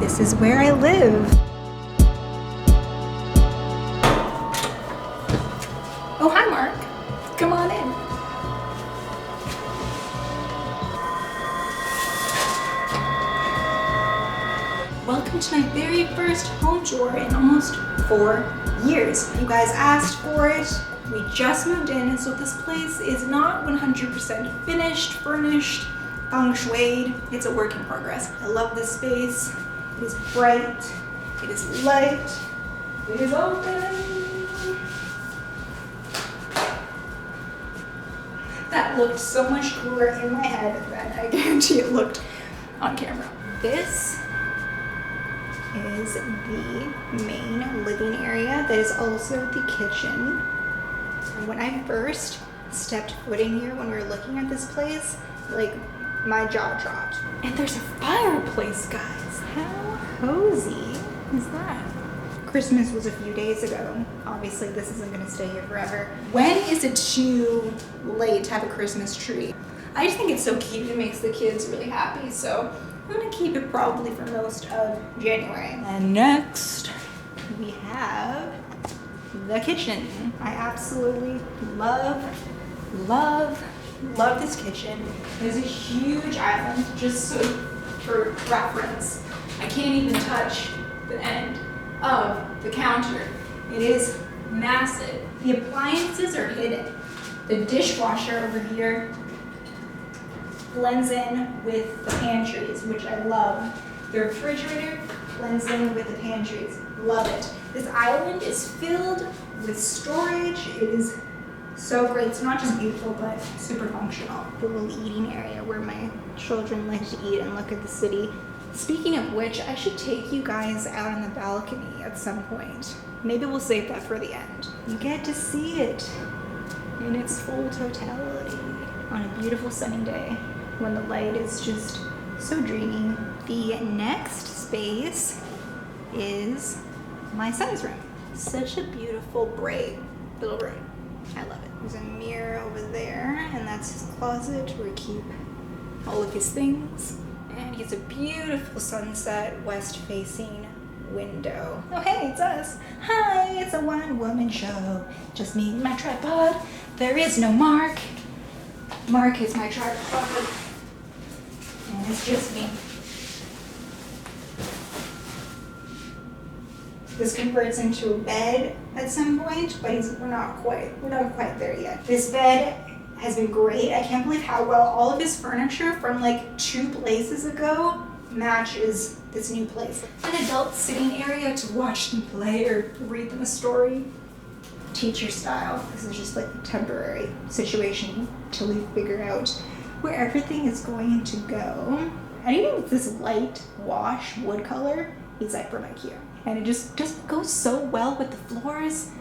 This is where I live. Oh, hi, Mark. Come on in. Welcome to my very first home tour in almost 4 years. You guys asked for it. We just moved in, and so this place is not 100% finished, furnished, feng shuied. It's a work in progress. I love this space. It is bright. It is light. It is open. That looked so much cooler in my head than I guarantee it looked on camera. This is the main living area that is also the kitchen. When I first stepped foot in here, when we were looking at this place, like, my jaw dropped. And there's a fireplace, guys. How cozy is that? Christmas was a few days ago. Obviously, this isn't gonna stay here forever. When is it too late to have a Christmas tree? I just think it's so cute. It makes the kids really happy, so I'm gonna keep it probably for most of January. And next, we have the kitchen. I absolutely love this kitchen. There's a huge island, just so for reference. I can't even touch the end of the counter. It is massive. The appliances are hidden. The dishwasher over here blends in with the pantries, which I love. The refrigerator blends in with the pantries. Love it. This island is filled with storage. It is so great. It's not just beautiful, but super functional. The little eating area where my children like to eat and look at the city. Speaking of which, I should take you guys out on the balcony at some point. Maybe we'll save that for the end. You get to see it in its full totality on a beautiful sunny day when the light is just so dreamy. The next space is my son's room. Such a beautiful, bright little room. I love it. There's a mirror over there, and that's his closet where we keep all of his things. And he has a beautiful sunset west-facing window. Oh, hey, it's us. Hi, it's a one-woman show. Just me and my tripod. There is no Mark. Mark is my tripod. And it's just me. This converts into a bed at some point, but we're not quite there yet. This bed has been great. I can't believe how well all of his furniture from like 2 places ago matches this new place. An adult sitting area to watch them play or read them a story. Teacher style. This is just like a temporary situation till we figure out where everything is going to go. Anything with this light wash wood color is like from IKEA. And it just goes so well with the floors.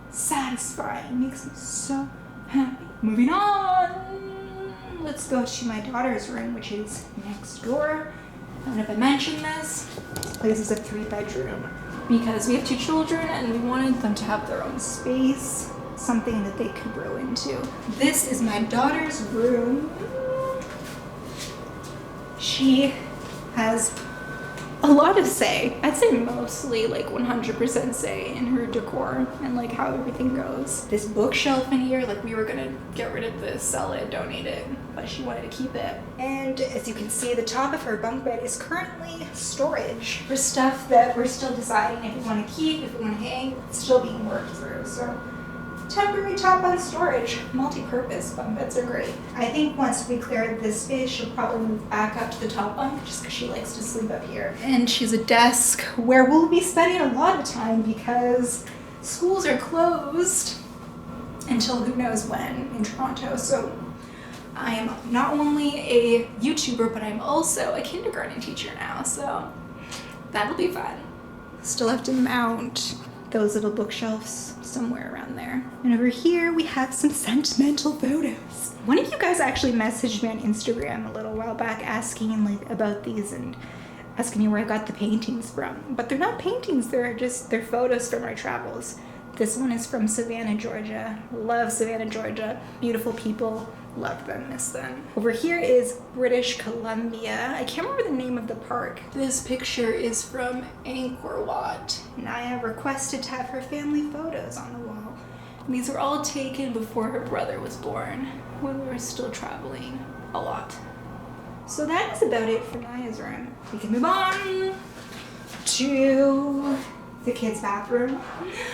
Satisfying. Makes me so happy. Moving on. Let's go to my daughter's room, which is next door. I don't know if I mentioned this. This place is a 3-bedroom because we have 2 children and we wanted them to have their own space, something that they could grow into. This is my daughter's room. She has a lot of say. I'd say mostly like 100% say in her decor and like how everything goes. This bookshelf in here, like we were gonna get rid of this, sell it, donate it, but she wanted to keep it. And as you can see, the top of her bunk bed is currently storage for stuff that we're still deciding if we want to keep, if we want to hang. It's still being worked through, so temporary top on storage, multi-purpose. Bunk beds are great. I think once we clear this space, she'll probably move back up to the top bunk just because she likes to sleep up here. And she's a desk where we'll be spending a lot of time because schools are closed until who knows when in Toronto. So I am not only a YouTuber, but I'm also a kindergarten teacher now. So that'll be fun. Still have to mount those little bookshelves somewhere around there. And over here we have some sentimental photos. One of you guys actually messaged me on Instagram a little while back asking like about these and asking me where I got the paintings from. But they're not paintings, they're photos from our travels. This one is from Savannah, Georgia. Love Savannah, Georgia. Beautiful people. Love them, miss them. Over here is British Columbia. I can't remember the name of the park. This picture is from Angkor Wat. Naya requested to have her family photos on the wall. And these were all taken before her brother was born, when we were still traveling a lot. So that is about it for Naya's room. We can move on to the kids' bathroom.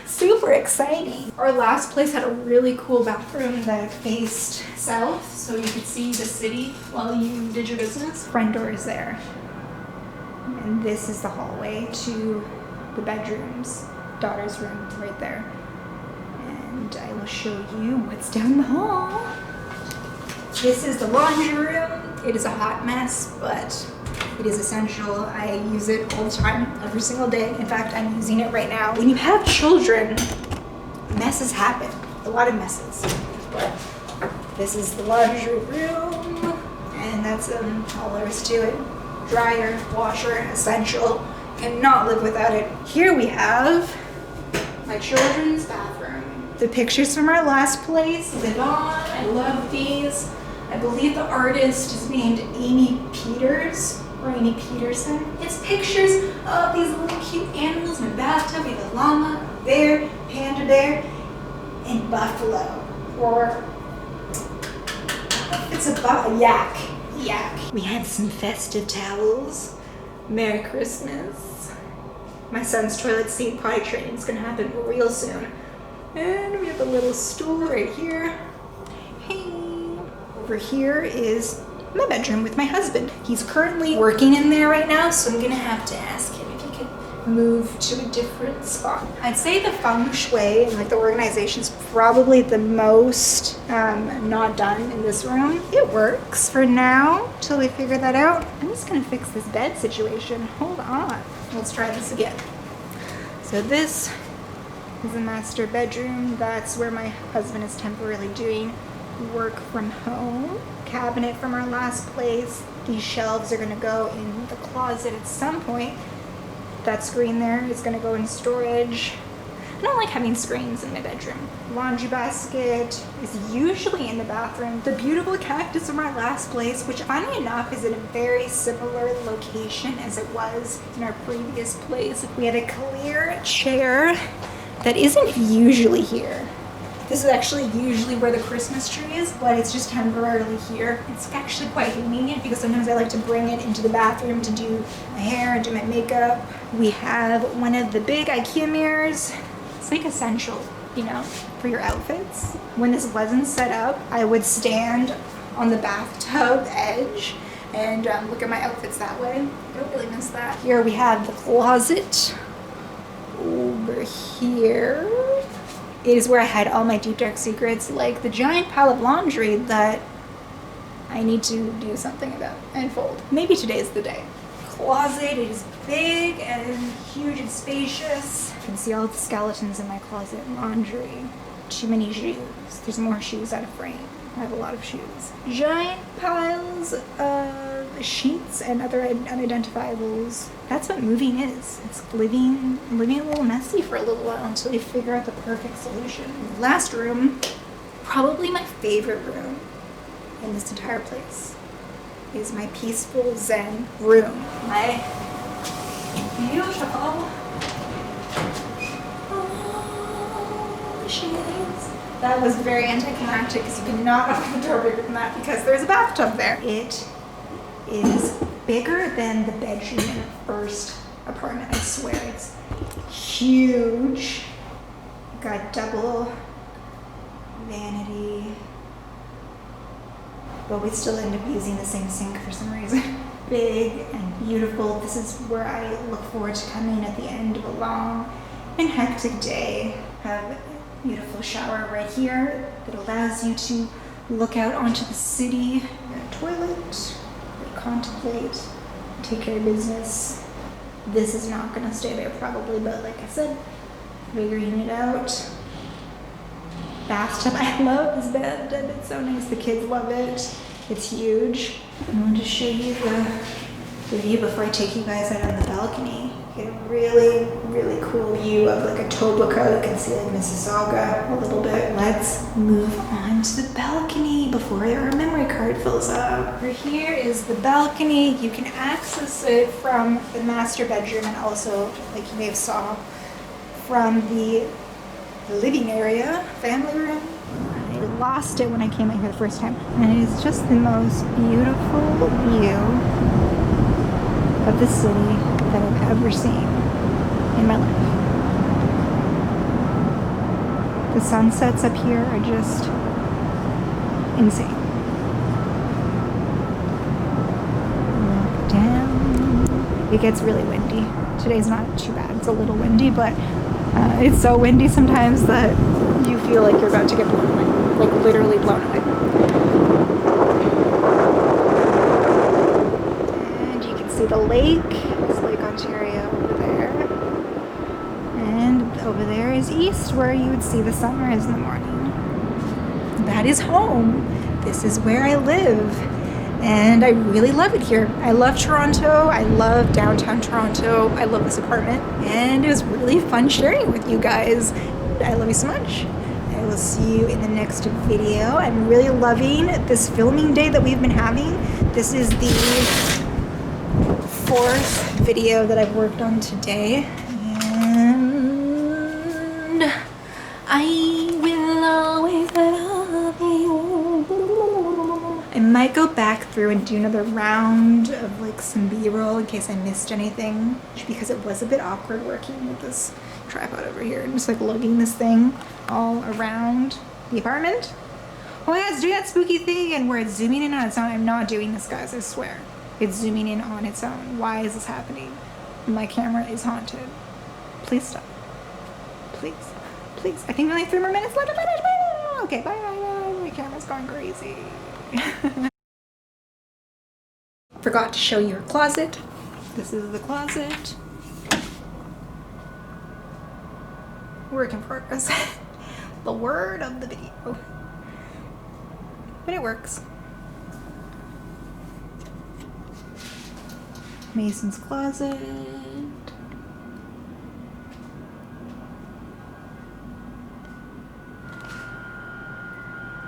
Super exciting. Our last place had a really cool bathroom that faced south, so you could see the city while you did your business. Front door is there. And this is the hallway to the bedrooms. Daughter's room right there. And I will show you what's down the hall. This is the laundry room. It is a hot mess, but it is essential. I use it all the time, every single day. In fact, I'm using it right now. When you have children, messes happen. A lot of messes. But this is the laundry room, and that's all there is to it. Dryer, washer, essential. Cannot live without it. Here we have my children's bathroom. The pictures from our last place live on. I love these. I believe the artist is named Amy Peters. Or Amy Peterson. It's pictures of these little cute animals in a bathtub. We have a llama, a bear, panda bear, and buffalo. Or it's a yak. Yak. We had some festive towels. Merry Christmas. My son's toilet seat potty training is gonna happen real soon. And we have a little stool right here. Hey. Over here is my bedroom with my husband. He's currently working in there right now, so I'm gonna have to ask him if he can move to a different spot. I'd say the feng shui and like the organization is probably the most not done in this room. It works for now till we figure that out. I'm just gonna fix this bed situation. Hold on. Let's try this again. So this is the master bedroom. That's where my husband is temporarily doing work from home. Cabinet from our last place. These shelves are gonna go in the closet at some point. That screen there is gonna go in storage. I don't like having screens in my bedroom. Laundry basket is usually in the bathroom. The beautiful cactus from our last place, which funny enough is in a very similar location as it was in our previous place. We have a clear chair that isn't usually here. This is actually usually where the Christmas tree is, but it's just temporarily here. It's actually quite convenient because sometimes I like to bring it into the bathroom to do my hair and do my makeup. We have one of the big IKEA mirrors. It's like essential, you know, for your outfits. When this wasn't set up, I would stand on the bathtub edge and look at my outfits that way. I don't really miss that. Here we have the closet. Over here is where I had all my deep dark secrets, like the giant pile of laundry that I need to do something about and fold. Maybe today's the day. Closet is big and huge and spacious. You can see all the skeletons in my closet. Laundry. Too many shoes. There's more shoes out of frame. I have a lot of shoes. Giant piles of sheets and other unidentifiables. That's what moving is. It's living a little messy for a little while until you figure out the perfect solution. Last room, probably my favorite room in this entire place, is my peaceful Zen room. My beautiful shades. That was very anticlimactic because you could not open the door bigger than that because there's a bathtub there. It is bigger than the bedroom in the first apartment. I swear it's huge. Got double vanity, but we still end up using the same sink for some reason. Big and beautiful. This is where I look forward to coming at the end of a long and hectic day. Have a beautiful shower right here that allows you to look out onto the city. A toilet, contemplate, take care of business. This is not gonna stay there probably, but like I said, figuring it out. Bathtub, I love this bed. It's so nice. The kids love it. It's huge. I wanted to show you the view before I take you guys out on the balcony. You get a really, really cool view of like Etobicoke. You can see like Mississauga a little bit. Let's move on to the balcony before our memory card fills up. Over here is the balcony. You can access it from the master bedroom and also, like you may have saw, from the living area, family room. I lost it when I came out here the first time, and it is just the most beautiful view of the city that I've ever seen in my life. The sunsets up here are just insane. Look down. It gets really windy. Today's not too bad. It's a little windy, but it's so windy sometimes that you feel like you're about to get blown away. Like literally blown away. And you can see the lake. It's Lake Ontario over there. And over there is east, where you would see the sunrise in the morning. That is home. This is where I live. And I really love it here. I love Toronto. I love downtown Toronto. I love this apartment. And it was really fun sharing it with you guys. I love you so much. I will see you in the next video. I'm really loving this filming day that we've been having. This is the 4th video that I've worked on today. And I will always love you. I might go back through and do another round of like some B-roll in case I missed anything, because it was a bit awkward working with this tripod over here and just like lugging this thing all around the apartment. Oh my god, it's doing that spooky thing again where it's zooming in on its own. I'm not doing this, guys, I swear. It's zooming in on its own. Why is this happening? My camera is haunted. Please stop. Please. Please. I think only 3 more minutes left. Okay, bye bye bye. My camera's going crazy. Forgot to show you her closet. This is the closet. Work in progress. The word of the video. But it works. Mason's closet.